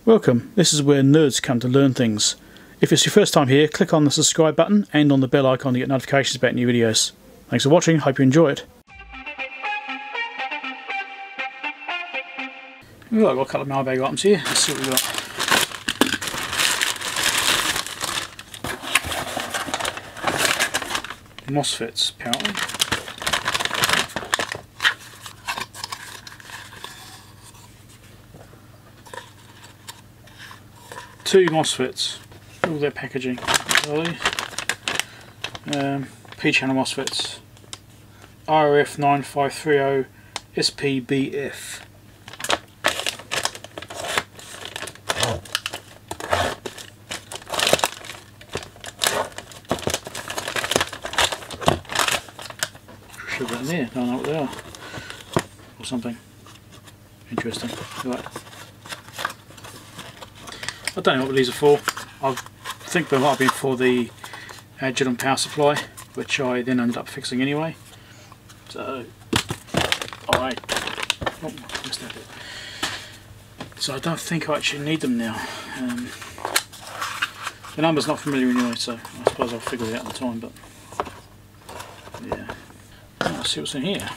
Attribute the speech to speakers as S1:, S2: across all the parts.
S1: Welcome, this is where nerds come to learn things. If it's your first time here, click on the subscribe button and on the bell icon to get notifications about new videos. Thanks for watching, hope you enjoy it. Well, I've got a couple of mailbag items here, let's see what we've got. MOSFETs, apparently. Two MOSFETs, all their packaging. P-channel MOSFETs, RF 9530 SPBF. Should have in there, don't know what they are. Or something. Interesting. Right. I don't know what these are for. I think they might have been for the Agilent power supply, which I then ended up fixing anyway. So, alright. Oh, missed that bit. So I don't think I actually need them now. The number's not familiar anyway, so I suppose I'll figure it out at the time. But yeah, let's see what's in here.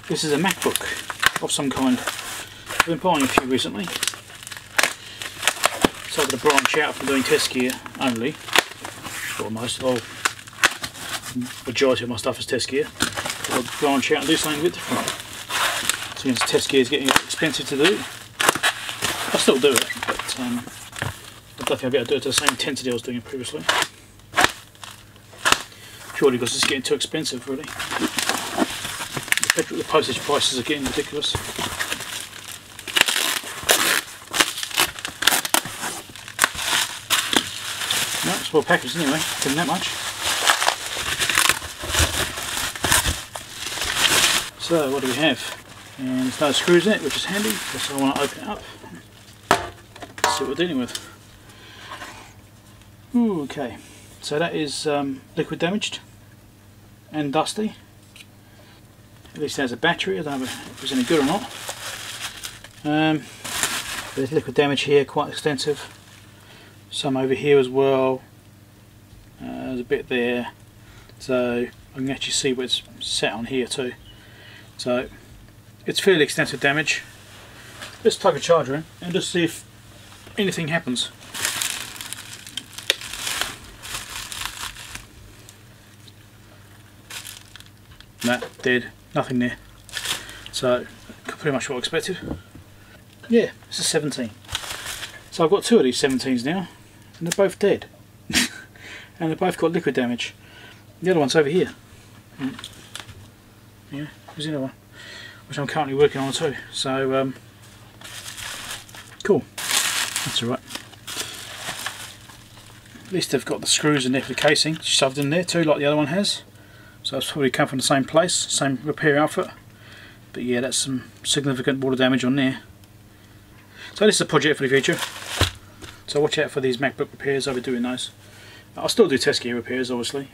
S1: This is a MacBook of some kind. I've been buying a few recently. So I'm going to branch out from doing test gear only. Almost. Well, majority of my stuff is test gear. I'll branch out and do something a bit different. Since test gear is getting expensive to do. I still do it, but I don't think I'll be able to do it to the same intensity I was doing it previously. Purely because it's getting too expensive, really. The postage prices are getting ridiculous. No, it's well packaged anyway, didn't that much. So what do we have? And there's no screws in it, which is handy, so I want to open it up. Let's see what we're dealing with. Ooh, okay, so that is liquid damaged and dusty. At least there's a battery. I don't know if it's any good or not. There's liquid damage here, quite extensive. Some over here as well. There's a bit there. So I can actually see what's set on here too. So it's fairly extensive damage. Let's plug a charger in and just see if anything happens. Nah, dead. Nothing there. So, pretty much what I expected. Yeah, it's a 17. So I've got two of these 17s now, and they're both dead. And they've both got liquid damage. The other one's over here. Yeah, there's the other one, which I'm currently working on too. So, cool. That's alright. At least they've got the screws in there for the casing shoved in there too, like the other one has. So it's probably come from the same place, same repair outfit. But yeah, that's some significant water damage on there. So this is a project for the future. So watch out for these MacBook repairs, I'll be doing those. I'll still do test gear repairs, obviously.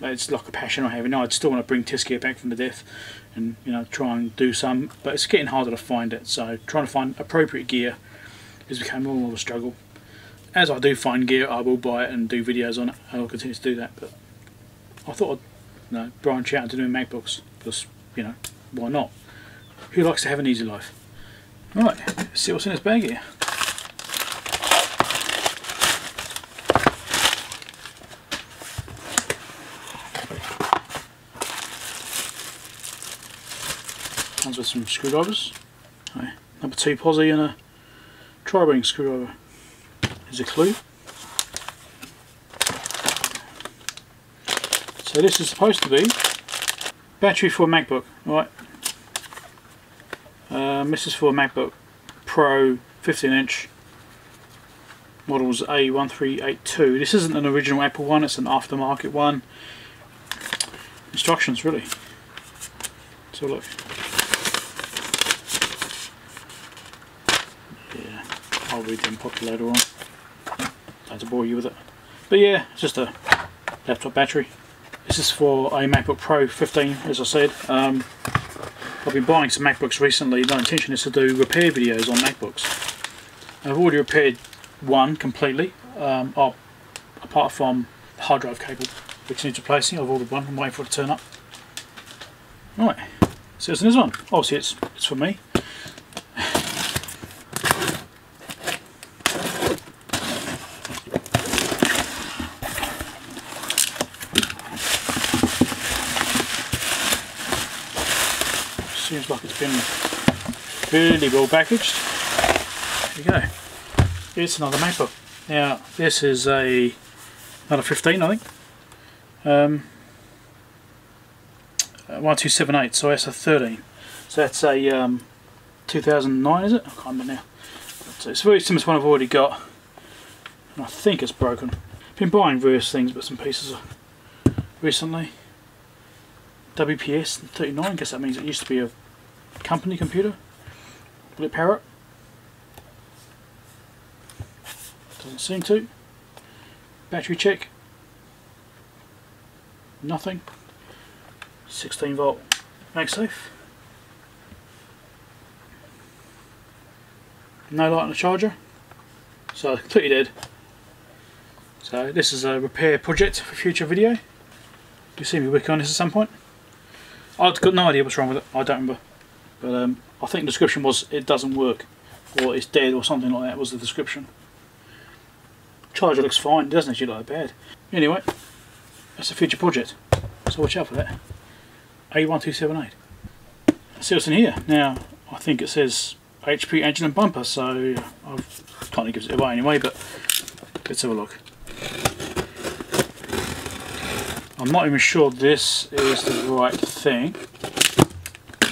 S1: It's like a passion I have. You know, I'd still want to bring test gear back from the death and, you know, try and do some. But it's getting harder to find it. So trying to find appropriate gear is becoming more and more of a struggle. As I do find gear, I will buy it and do videos on it. I'll continue to do that. But I thought I'd branch out into doing MacBooks, because, you know, why not? Who likes to have an easy life? Right, let's see what's in this bag here. Comes with some screwdrivers. Number 2 posi and a tri-ring screwdriver. Here's a clue. So this is supposed to be battery for a MacBook, right? This is for a MacBook Pro 15-inch, models A1382. This isn't an original Apple one, it's an aftermarket one. Instructions, really. So look. I'll read the input later on. Don't have to bore you with it. But yeah, it's just a laptop battery. This is for a MacBook Pro 15, as I said. I've been buying some MacBooks recently. My intention is to do repair videos on MacBooks. I've already repaired one completely, apart from the hard drive cable, which needs replacing. I've ordered one, I'm waiting for it to turn up. Right, so what's in this one? Obviously it's for me. Seems like it's been really well packaged. There you go. It's another MacBook. Now this is another 15, I think. 1278, so that's a 13. So that's a 2009, is it? I can't remember now. But it's very similar to one I've already got. And I think it's broken. Been buying various things, bits and pieces recently. WPS 39, I guess that means it used to be a company computer. Will it power it? Doesn't seem to. Battery check. Nothing. 16 volt MagSafe. No light on the charger. So completely dead. So this is a repair project for future video. You'll see me working on this at some point. I've got no idea what's wrong with it, I don't remember. But I think the description was it doesn't work, or it's dead, or something like that was the description. Charger looks fine, it doesn't actually look that bad. Anyway, that's a future project, so watch out for that. A1278. Let's see what's in here. Now, I think it says HP Agilent bumper, so I've kind of gives it away anyway, but let's have a look. I'm not even sure this is the right thing.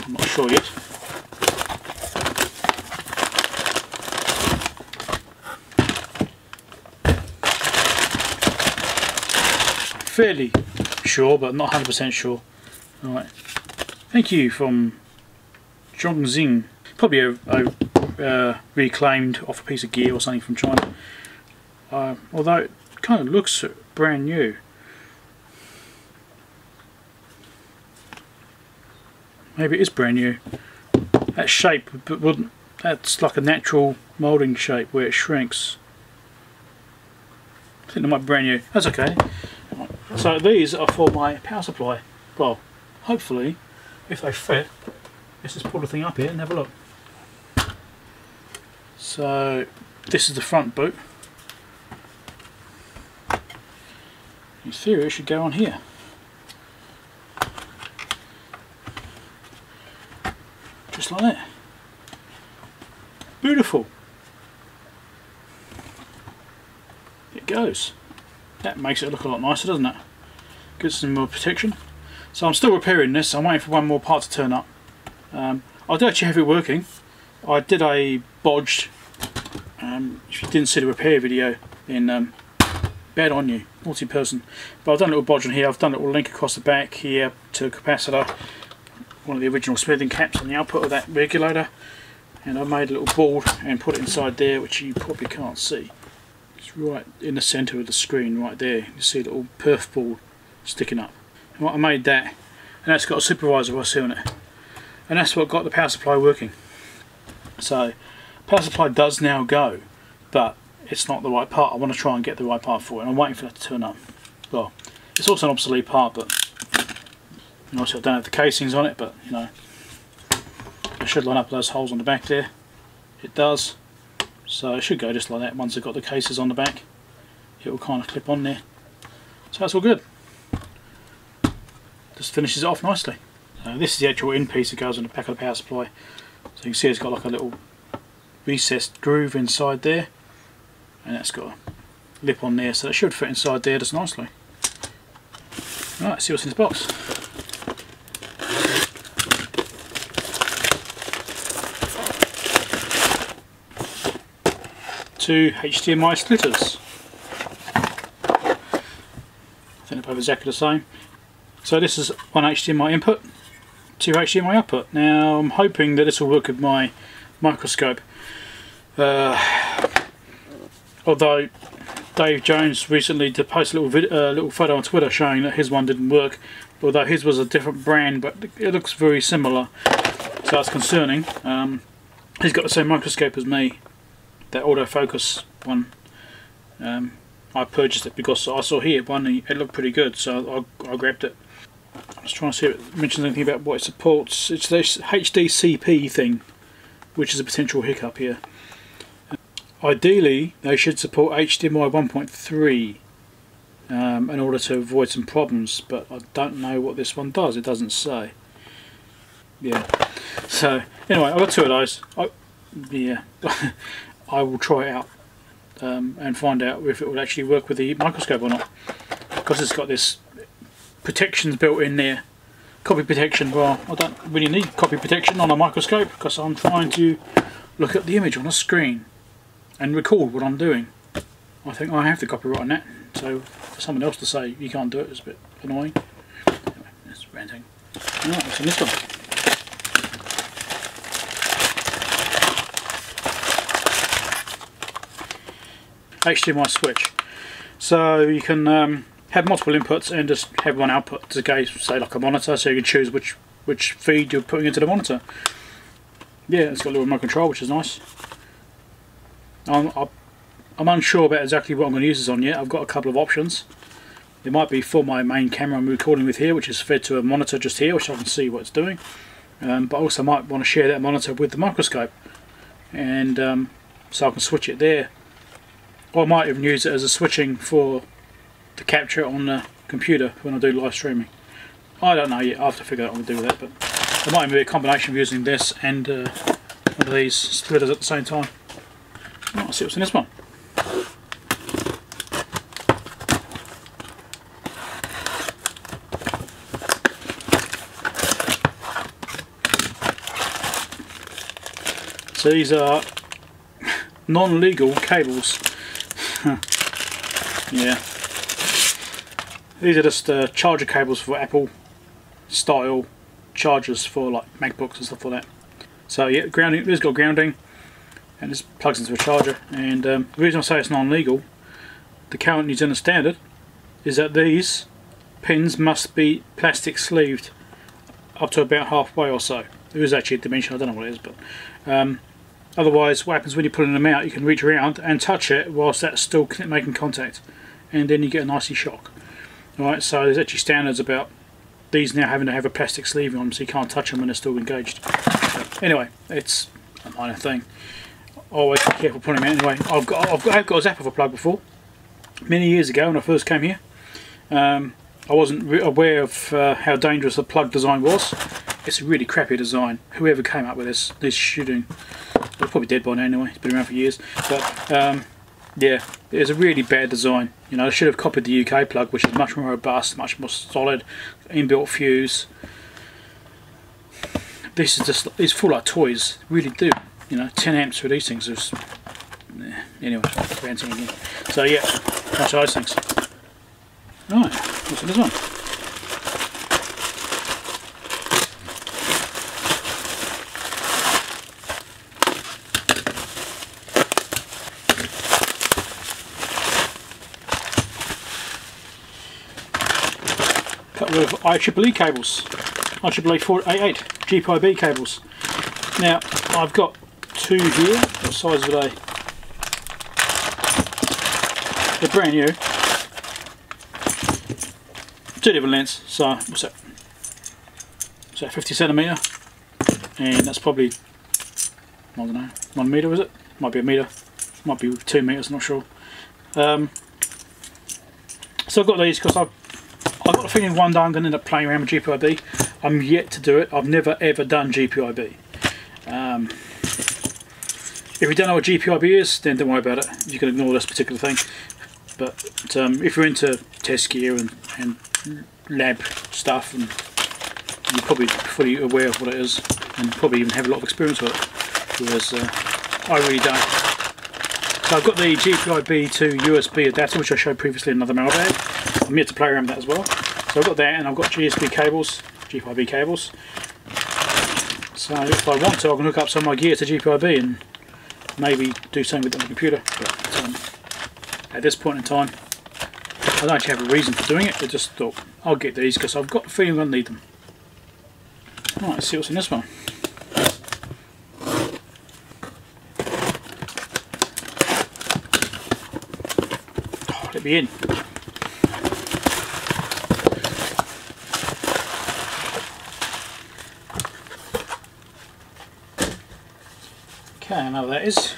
S1: I'm not sure yet. Fairly sure, but not 100% sure. Alright. Thank you from Zhongxing. Probably a reclaimed off a piece of gear or something from China. Although it kind of looks brand new. Maybe it is brand new. That shape, that's like a natural moulding shape where it shrinks. I think they might be brand new. That's okay. Right. So these are for my power supply. Well, hopefully, if they fit, let's just pull the thing up here and have a look. So this is the front boot. In theory, it should go on here. Just like that. Beautiful. It goes. That makes it look a lot nicer, doesn't it? Gives some more protection. So I'm still repairing this. I'm waiting for one more part to turn up. I do actually have it working. I did a bodged. If you didn't see the repair video, then bad on you, multi-person. But I've done a little bodge on here. I've done a little link across the back here to a capacitor. One of the original smoothing caps on the output of that regulator, and I made a little board and put it inside there, which you probably can't see. It's right in the centre of the screen right there. You see a little perf board sticking up. And I made that, and that's got a supervisor right on it, and that's what got the power supply working. So power supply does now go, but it's not the right part. I want to try and get the right part for it, and I'm waiting for that to turn up. Well, it's also an obsolete part, but obviously I don't have the casings on it, but you know, it should line up those holes on the back there. It does, so it should go just like that. Once I've got the cases on the back, it will kind of clip on there. So that's all good. Just finishes it off nicely. This is the actual end piece that goes on the back of the power supply. So you can see it's got like a little recessed groove inside there, and that's got a lip on there, so it should fit inside there just nicely. Alright, see what's in this box. Two HDMI splitters. I think they're both exactly the same. So this is one HDMI input, two HDMI output. Now I'm hoping that this will work with my microscope. Although Dave Jones recently did post a little photo on Twitter showing that his one didn't work, although his was a different brand, but it looks very similar, so that's concerning. He's got the same microscope as me, that autofocus one. I purchased it because I saw here one and it looked pretty good, so I grabbed it. I was trying to see if it mentions anything about what it supports. It's this HDCP thing, which is a potential hiccup here. Ideally, they should support HDMI 1.3 in order to avoid some problems, but I don't know what this one does. It doesn't say. Yeah. So anyway, I've got two of those. Yeah, I will try it out and find out if it will actually work with the microscope or not, because it's got this protections built in there. Copy protection. Well, I don't really need copy protection on a microscope because I'm trying to look at the image on a screen and record what I'm doing. I think I have the copyright on that, so for someone else to say you can't do it is a bit annoying. Anyway, that's ranting. Alright, what's in this one? HDMI switch. So you can have multiple inputs and just have one output to go, say like a monitor, so you can choose which feed you're putting into the monitor. Yeah, it's got a little remote control, which is nice. I'm unsure about exactly what I'm going to use this on yet. I've got a couple of options. It might be for my main camera I'm recording with here, which is fed to a monitor just here, which I can see what it's doing. But also might want to share that monitor with the microscope, and so I can switch it there. Or I might even use it as a switching for the capture on the computer when I do live streaming. I don't know yet. I have to figure out what to do with that, but there might even be a combination of using this and one of these splitters at the same time. I'll see what's in this one. So these are non-legal cables. Yeah. These are just charger cables for Apple style chargers for like MacBooks and stuff like that. So yeah, grounding. This has got grounding, and this plugs into a charger. And the reason I say it's non-legal, the current New Zealand standard is that these pins must be plastic sleeved up to about halfway or so. There is actually a dimension, I don't know what it is, but otherwise what happens when you're pulling them out, you can reach around and touch it whilst that's still making contact, and then you get a nicey shock. Alright, so there's actually standards about these now having to have a plastic sleeve on them, so you can't touch them when they're still engaged. But anyway, it's a minor thing. Always be careful pulling them out. Anyway, I've got a Zappa plug before, many years ago when I first came here. I wasn't aware of how dangerous the plug design was. It's a really crappy design. Whoever came up with this shooting, they're probably dead by now anyway. It's been around for years. But yeah, it's a really bad design. You know, I should have copied the UK plug, which is much more robust, much more solid, inbuilt fuse. This is just, it's full like toys, really do. You know, 10 amps for these things is, anyway, ranting again. So yeah, that's those things. Right, what's in this one? Couple of IEEE cables, IEEE 488 GPIB cables. Now I've got two here. What size are they? They're brand new. Two different lengths. So what's that? Is that 50cm? And that's probably, I don't know, 1 metre is it? Might be a metre. Might be 2 metres. I'm not sure. So I've got these because I've got a feeling one day I'm going to end up playing around with GPIB. I'm yet to do it. I've never ever done GPIB. If you don't know what GPIB is, then don't worry about it. You can ignore this particular thing. But if you're into test gear and lab stuff, and you're probably fully aware of what it is, and probably even have a lot of experience with it, whereas I really don't. So I've got the GPIB to USB adapter, which I showed previously in another mailbag. I'm yet to play around with that as well. So I've got that, and I've got GSB cables, GPIB cables. So if I want to, I can hook up some of my gear to GPIB and maybe do something with it on the computer. But at this point in time. I don't actually have a reason for doing it, I just thought I'll get these because I've got the feeling I need them. Right, let's see what's in this one. Oh, let me in. Okay, I know what that is.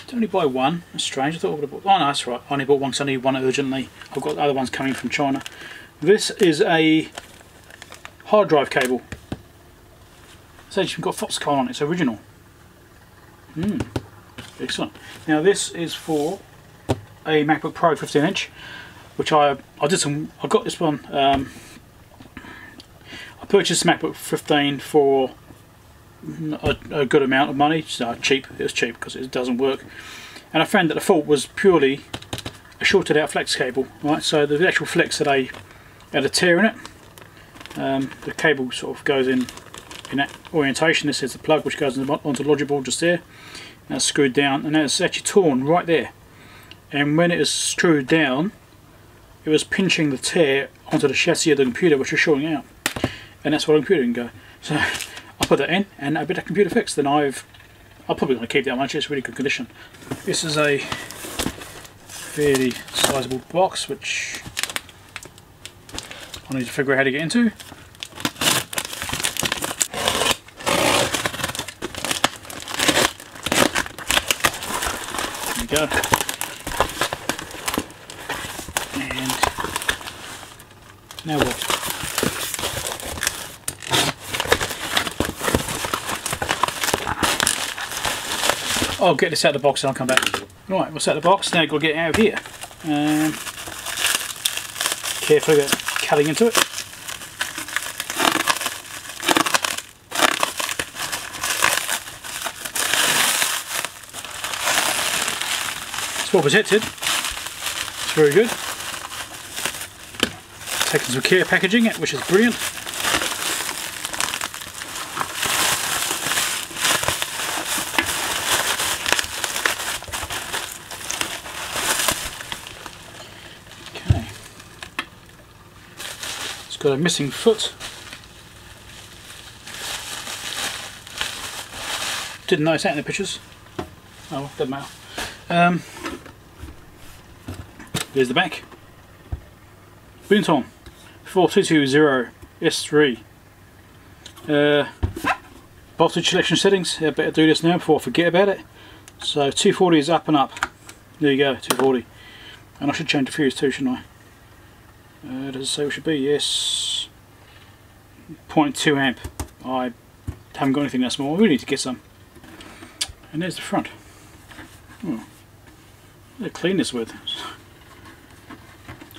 S1: Did only buy one. That's strange. I thought I would have bought. Oh no, that's right. I only bought one because I need one urgently. I've got the other ones coming from China. This is a hard drive cable. It's actually got Foxconn on it. It's original. Excellent. Now this is for a MacBook Pro 15-inch, which I got this one. I purchased MacBook 15 for a good amount of money. So cheap. It was cheap because it doesn't work, and I found that the fault was purely a shorted out flex cable. Right, so the actual flex had a tear in it. The cable sort of goes in that orientation. This is the plug which goes onto the logic board just there. Now it's screwed down, and it's actually torn right there. And when it is screwed down, it was pinching the tear onto the chassis of the computer, which was shorting out. And that's where the computer can go. So I put that in, and a bit of computer fixed. Then I'm probably going to keep that one. It's really good condition. This is a fairly sizable box, which I need to figure out how to get into. There we go. And now what? I'll get this out of the box and I'll come back. Right, we'll set the box. Now I've got to get it out of here. Carefully cutting into it. It's well protected. It's very good. Taking some care packaging it, which is brilliant. Got a missing foot. Didn't notice that in the pictures. Oh, doesn't matter. There's the back. Boonton 4220 S3. Voltage selection settings. I better do this now before I forget about it. So 240 is up and up. There you go, 240. And I should change the fuse too, shouldn't I? Does it say what it should be? Yes. 0.2 amp. I haven't got anything that small. We need to get some. And there's the front. Oh. They clean this with.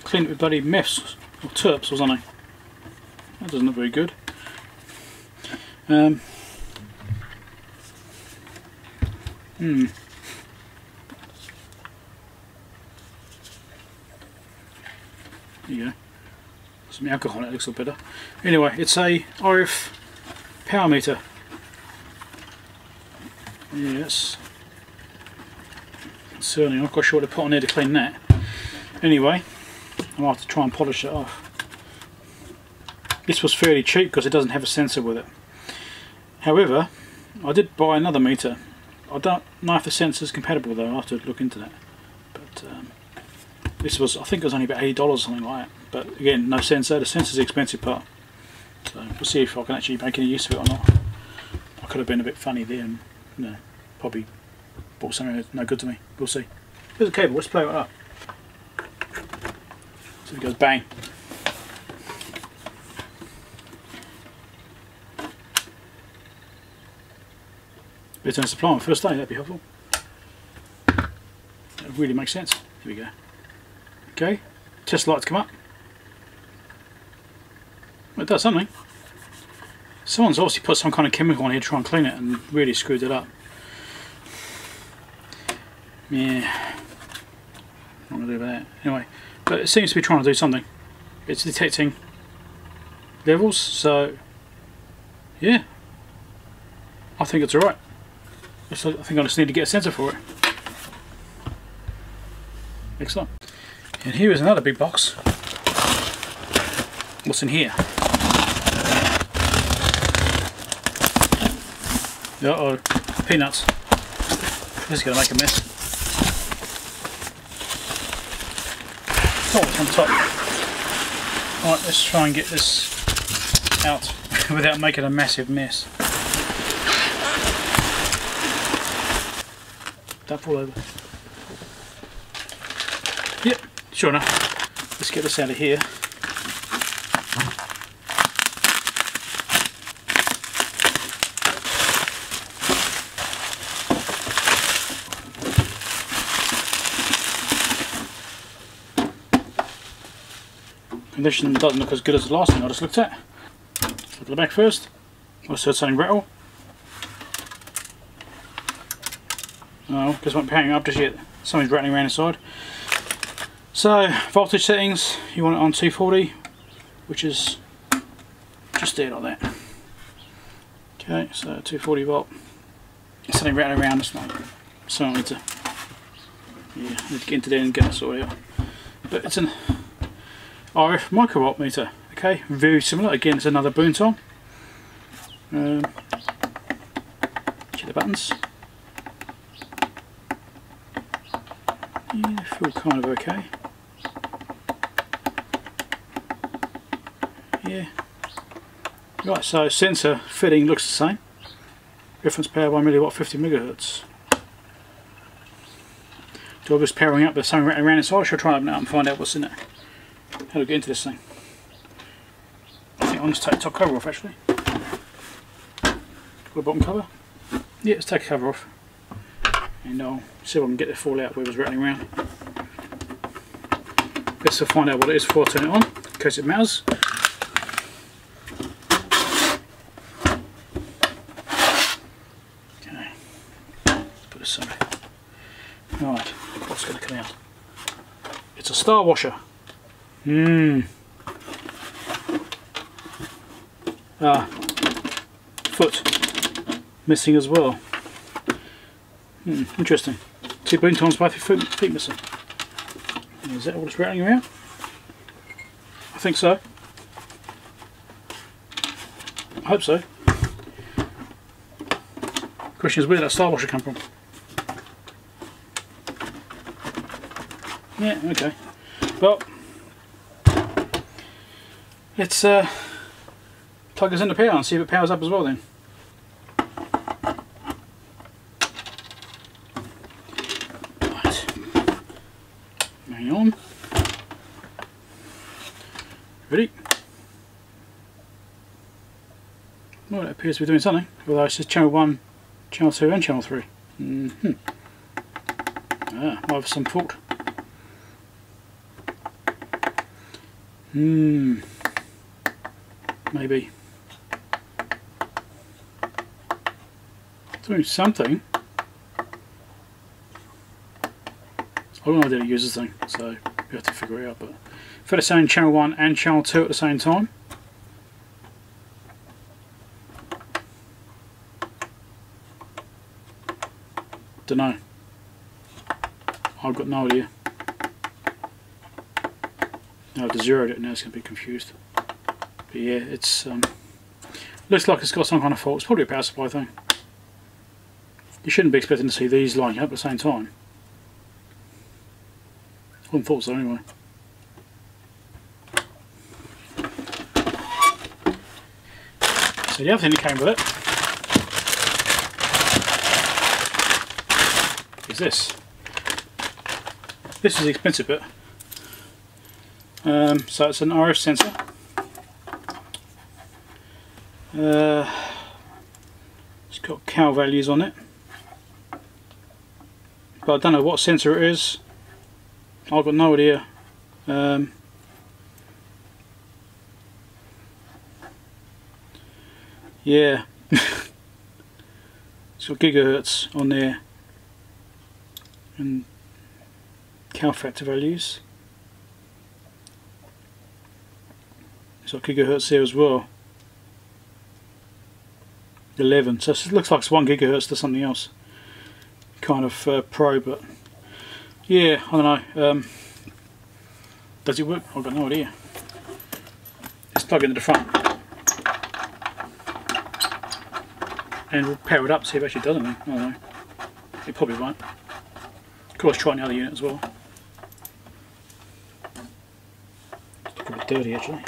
S1: Clean it with bloody meths or terps or something. That doesn't look very good. There you go. Some alcohol on it, looks a little better. Anyway, it's a RF power meter. Yes. Certainly, I'm not quite sure what to put on there to clean that. Anyway, I'll have to try and polish it off. This was fairly cheap because it doesn't have a sensor with it. However, I did buy another meter. I don't know if the sensor is compatible though. I'll have to look into that. But this was, I think it was only about $80 or something like that. But again, no sensor. The sensor's the expensive part. So we'll see if I can actually make any use of it or not. I could have been a bit funny there and probably bought something that's no good to me. We'll see. There's a cable. Let's play it up. So it goes bang. Bit of supply on the first day, that'd be helpful. That would really make sense. Here we go. Okay, test lights come up. Well, it does something. Someone's obviously put some kind of chemical on here to try and clean it and really screwed it up. Yeah, not gonna do about that. Anyway, but it seems to be trying to do something. It's detecting levels, so yeah, I think it's alright. I think I just need to get a sensor for it. Excellent. And here is another big box. What's in here? Uh-oh, peanuts. This is going to make a mess. Oh, it's on top. Alright, let's try and get this out without making a massive mess. Don't fall over. Yep, sure enough. Let's get this out of here. Condition doesn't look as good as the last thing I just looked at. Let's look at the back first. I just heard something rattle. Oh, because I won't powering up just yet. Something's rattling around inside. So, voltage settings, you want it on 240, which is just there like that. Okay, so 240 volt. Something rattling around, it's not something I need to, yeah, I need to get into there and get that sorted out. But it's an RF microwatt meter. Okay, very similar. Again, it's another Boonton. Check the buttons. Yeah, they feel kind of okay. Yeah. Right, so sensor fitting looks the same. Reference power 1 milliwatt, 50 megahertz. Do I just powering up? There's something rattling around inside. Should I try and open it up and find out what's in it? How do I get into this thing? I think I'll just take the top cover off actually. The bottom cover. Yeah, let's take the cover off. And I'll see if I can get the fall out where it was rattling around. Let's find out what it is before I turn it on, in case it matters. Okay. Put this somewhere. Right, what's going to come out? It's a star washer. Foot missing as well. Interesting. Two Boontons, both feet missing. Is that all that's rattling around? I think so. I hope so. Question is, where did that star washer come from? Yeah, okay. Well, let's plug this into power and see if it powers up as well then. Right. Hang on. Ready? Well, it appears to be doing something. Although it says channel 1, channel 2 and channel 3. Might have some fault. Maybe. Doing something. I don't know how to use this thing, so we have to figure it out. But if it's saying channel 1 and channel 2 at the same time, don't know. I've got no idea. Now I've zeroed it, now it's going to be confused. But yeah, it's looks like it's got some kind of fault. It's probably a power supply thing. You shouldn't be expecting to see these lining up at the same time. I wouldn't thought so anyway. So the other thing that came with it is this. This is the expensive bit. So it's an RF sensor. It's got cal values on it, but I don't know what sensor it is. I've got no idea. Yeah, it's got gigahertz on there and cal factor values. It's got gigahertz there as well. 11, so it looks like it's 1 gigahertz to something else. kind of pro, but yeah, I don't know. Does it work? I've got no idea. Let's plug it into the front and we'll power it up, see if it actually does anything. I don't know. It probably won't. Of course, try the other unit as well. It's a bit dirty actually.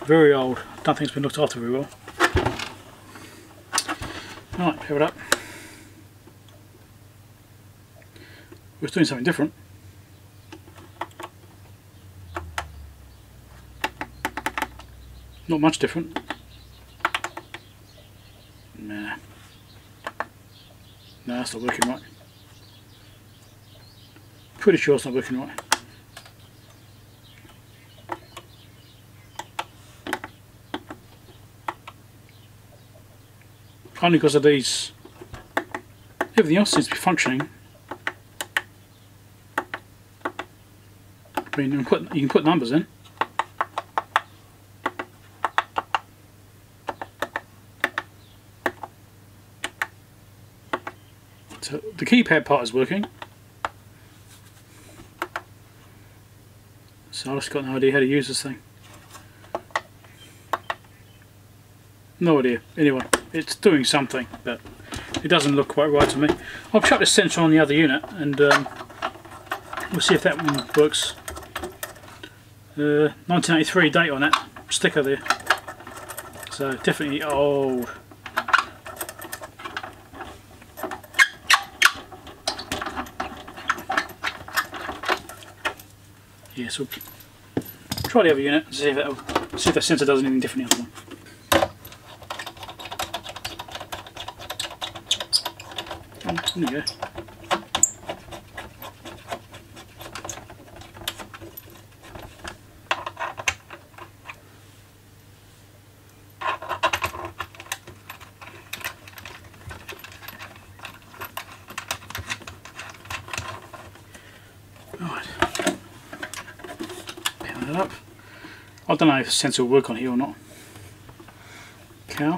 S1: Very old. Don't think it's been looked after very well. Alright, power it up. We're doing something different. Not much different. Nah. No, that's not working right. Pretty sure it's not working right. Only because of these. Everything else seems to be functioning. I mean, you can put numbers in. So the keypad part is working. So I've just got no idea how to use this thing. No idea. Anyway, it's doing something, but it doesn't look quite right to me. I'll chuck the sensor on the other unit and we'll see if that one works. 1983 date on that sticker there, so definitely old. Yeah, so try the other unit and see if the sensor does anything different than the other one. There you go. Right. Power that up. I don't know if the sensor will work on here or not. Cow.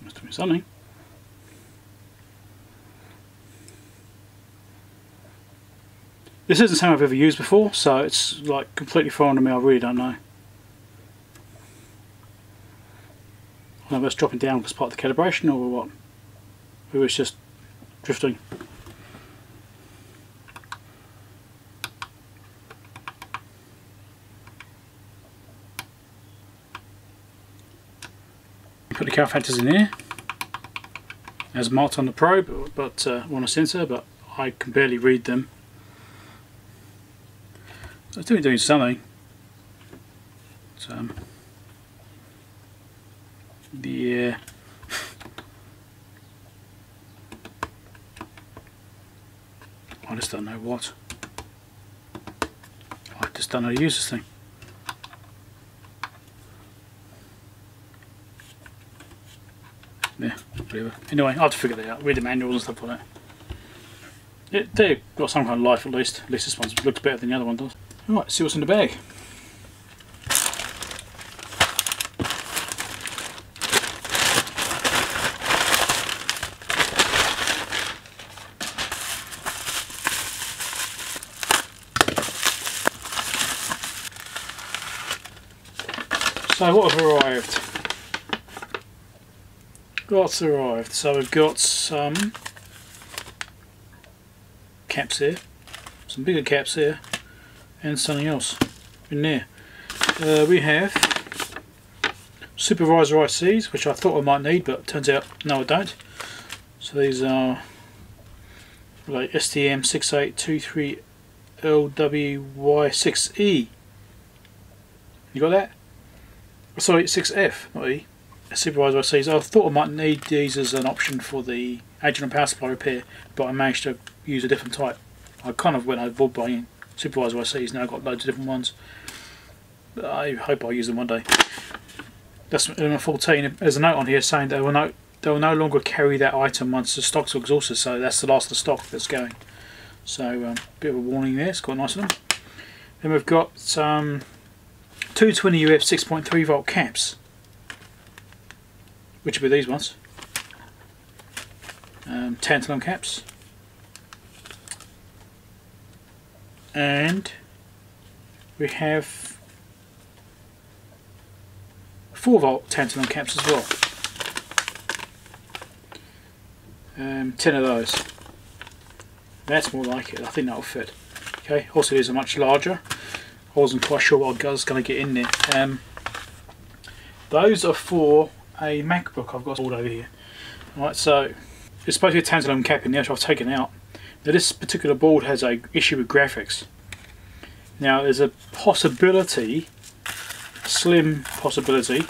S1: Must be something. This isn't something I've ever used before, so it's like completely foreign to me. I really don't know. I don't know if it's dropping down because part of the calibration or what. Or it's just drifting. Put the cow factors in here, as marked on the probe, but on a sensor, but I can barely read them. So it's doing something. So, yeah. I just don't know what. I just don't know how to use this thing. Yeah, whatever. Anyway, I'll have to figure that out. Read the manuals and stuff like that. They've got some kind of life at least. At least this one looks better than the other one does. Alright, see what's in the bag. So what have arrived? What's arrived? So we've got some caps here, some bigger caps here, and something else in there. We have supervisor ICs, which I thought I might need, but turns out no I don't. So these are like STM6823LWY6E. You got that? Sorry, 6F, not E. Supervisor ICs. I thought I might need these as an option for the Agilent power supply repair, but I managed to use a different type. I kind of went overboard buying supervisor ICs. Now I've got loads of different ones. But I hope I'll use them one day. That's number 14. There's a note on here saying they will no longer carry that item once the stock's exhausted. So that's the last of the stock that's going. So bit of a warning there. It's quite nice of them. Then we've got some 220 UF 6.3 volt caps. which would be these ones. Tantalum caps. And we have 4-volt tantalum caps as well. 10 of those. That's more like it. I think that'll fit. Okay. Also, these are much larger. I wasn't quite sure what I was going to get in there. Those are for a MacBook I've got over here. Right, so it's supposed to be a tantalum cap in there, which I've taken out. Now this particular board has an issue with graphics. Now there's a possibility, a slim possibility,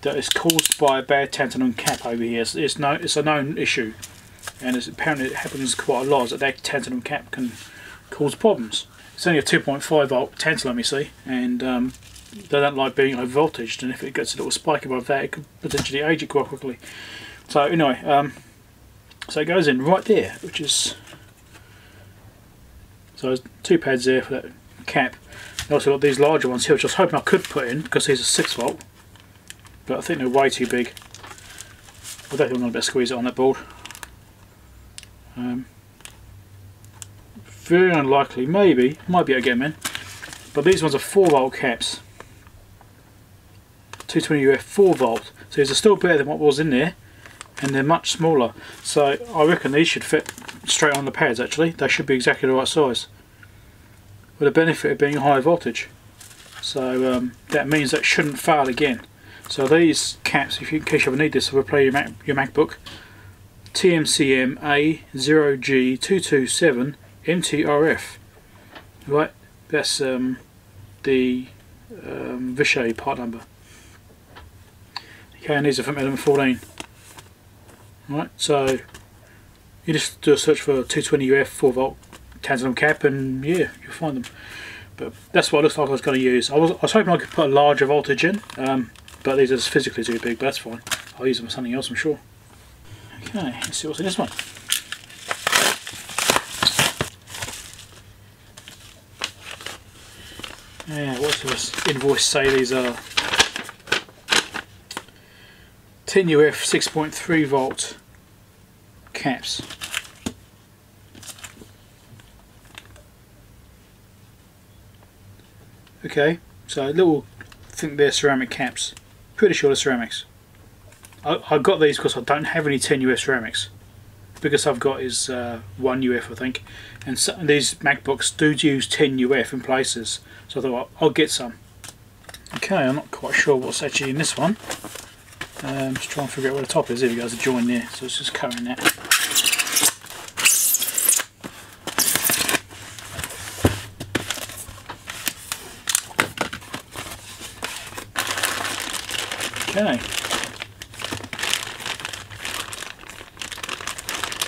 S1: that is caused by a bad tantalum cap over here. It's a known issue, and apparently it happens quite a lot, that tantalum cap can cause problems. It's only a 2.5 volt tantalum, you see, and they don't like being over voltaged, and if it gets a little spike above that, it could potentially age it quite quickly. So anyway, so it goes in right there, which is, so there's 2 pads there for that cap. I also got these larger ones here, which I was hoping I could put in because these are 6 volt, but I think they're way too big. I don't think I'm going to be able to squeeze it on that board. Very unlikely, maybe, might be able to get them in. But these ones are 4 volt caps. 220 UF 4 volt. So these are still better than what was in there, and they're much smaller. So I reckon these should fit straight on the pads actually. They should be exactly the right size, with the benefit of being high voltage. So that means that shouldn't fail again. So these caps, in case you ever need this to replay your MacBook, TMCM A0G227 MTRF. Right, that's the Vishay part number. Okay, and these are from element 14. Right, so you just do a search for 220 UF 4 volt tantalum cap, and yeah, you'll find them. But that's what it looks like I was going to use. I was hoping I could put a larger voltage in, but these are just physically too big, but that's fine. I'll use them for something else, I'm sure. Okay, let's see what's in this one. Yeah, what does this invoice say these are? 10 UF 6.3 volt caps. Okay, so little, I think they're ceramic caps. Pretty sure they're ceramics. I got these because I don't have any 10 UF ceramics. The biggest I've got is 1 UF, I think, and these MacBooks do use 10 UF in places, so I thought I'll get some. Okay, I'm not quite sure what's actually in this one. Just trying to figure out where the top is. There we go, there's a join there, so it's just covering that. Okay.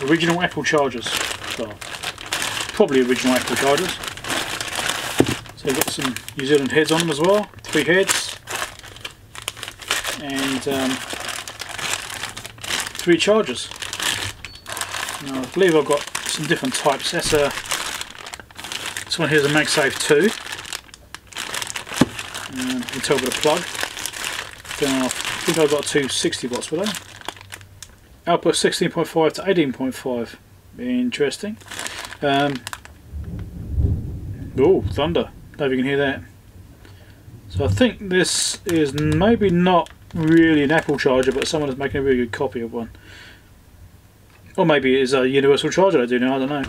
S1: Original Apple chargers. Well, probably original Apple chargers. So you've got some New Zealand heads on them as well. 3 heads. And 3 chargers. Now I believe I've got some different types. This one here is a MagSafe 2. You can tell by the plug. Then I think I've got 2 60 watts with them. Output 16.5 to 18.5. Interesting. Oh, thunder. Don't know if you can hear that. So I think this is maybe not really an Apple charger, but someone is making a really good copy of one. Or maybe it is a universal charger, I do know, I don't know.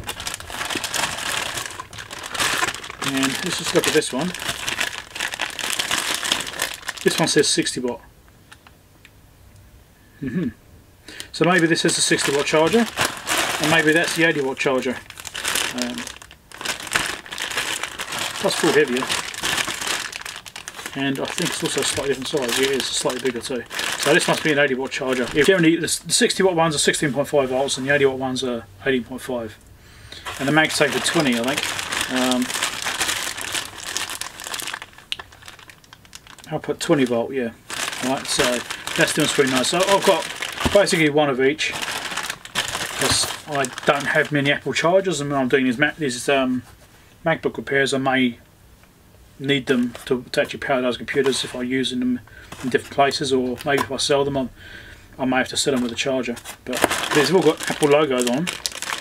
S1: And let's just look at this one. This one says 60 watt. So maybe this is a 60 watt charger, and maybe that's the 80 watt charger. Plus 4 heavier, and I think it's also a slightly different size. Yeah, it is slightly bigger too. So this must be an 80 watt charger. Generally the 60 watt ones are 16.5 volts and the 80 watt ones are 18.5. And the MagSafe are 20, I think. I'll put 20 volt, yeah. Right, so that's doing pretty nice. So I've got basically one of each, because I don't have many Apple chargers, and when I'm doing these MacBook repairs, I may need them to actually power those computers if I'm using them in different places, or maybe if I sell them, I may have to set them with a charger. But these have all got Apple logos on them.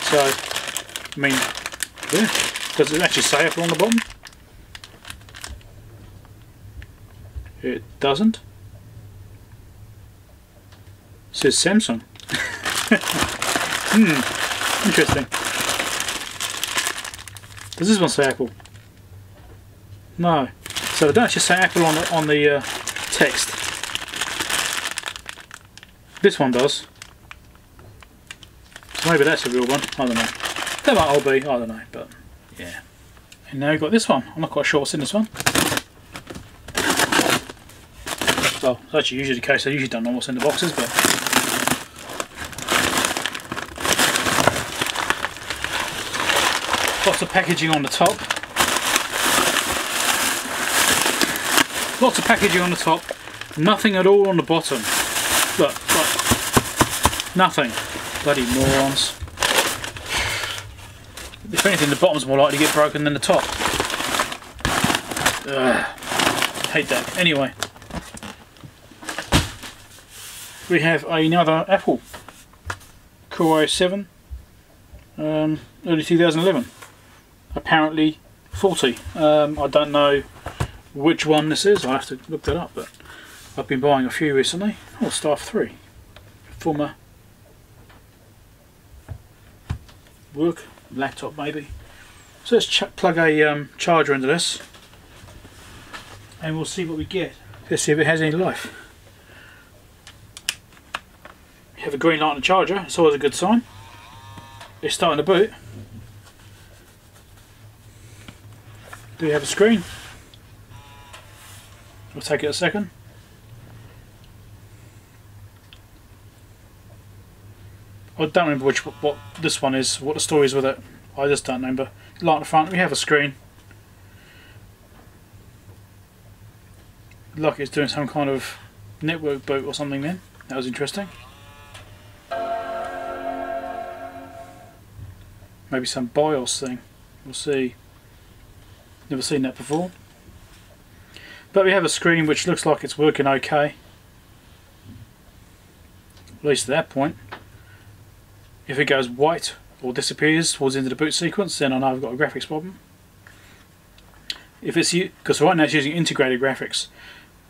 S1: So, I mean, yeah. Does it actually say Apple on the bottom? It doesn't. It says Samsung. Interesting. Does this one say Apple? No. So it don't actually say Apple on the text. This one does. So maybe that's a real one. I don't know. That might all be. I don't know. But yeah. And now we've got this one. I'm not quite sure what's in this one. Well, it's actually usually the case. I usually don't know what's in the boxes, but lots of packaging on the top. Lots of packaging on the top. Nothing at all on the bottom. Look. Nothing. Bloody morons. If anything, the bottom's more likely to get broken than the top. Ugh. Hate that. Anyway. We have another Apple Core i7, early 2011, apparently 40. I don't know which one this is, I'll have to look that up, but I've been buying a few recently. Oh, Staff 3, former work laptop maybe. So let's plug a charger into this and we'll see what we get. Let's see if it has any life. Have a green light on the charger, it's always a good sign. It's starting to boot. Do we have a screen? We'll take it a second. I don't remember what this one is, what the story is with it. I just don't remember. Light on the front, we have a screen. Like it's doing some kind of network boot or something then. That was interesting. Maybe some BIOS thing. We'll see. Never seen that before. But we have a screen which looks like it's working okay. At least at that point. If it goes white or disappears towards the end of the boot sequence, then I know I've got a graphics problem. If it's, because right now it's using integrated graphics,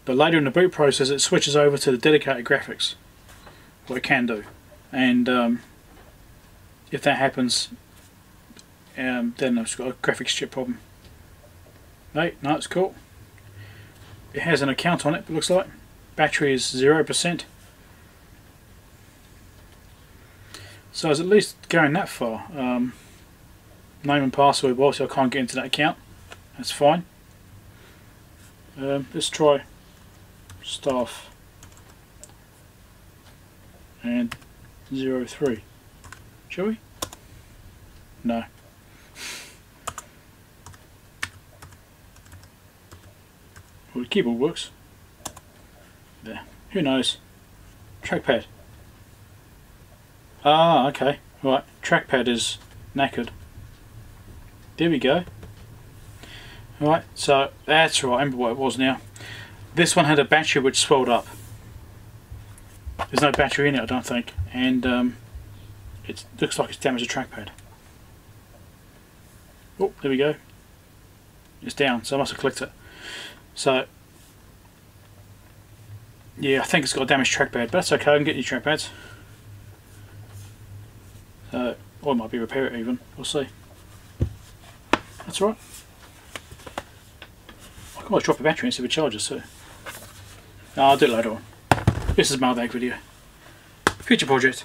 S1: but later in the boot process it switches over to the dedicated graphics. What it can do. And if that happens, then I've got a graphics chip problem. No, it's cool. It has an account on it, it looks like. Battery is 0%. So it's at least going that far. Name and password, well, obviously I can't get into that account. That's fine. Let's try staff and 03. Shall we? No. Well, the keyboard works. There. Who knows? Trackpad. Ah, okay. Right. Trackpad is knackered. There we go. Right. So that's right. I remember what it was now. This one had a battery which swelled up. There's no battery in it, I don't think, and it looks like it's damaged the trackpad. Oh, there we go. It's down, so I must have clicked it. So, yeah, I think it's got a damaged trackpad, but that's okay, I can get new trackpads. Or it might be repair it even, we'll see. That's alright. I can always drop a battery and see if it charges too. No, I'll do it later on. This is Mailbag video. Future project.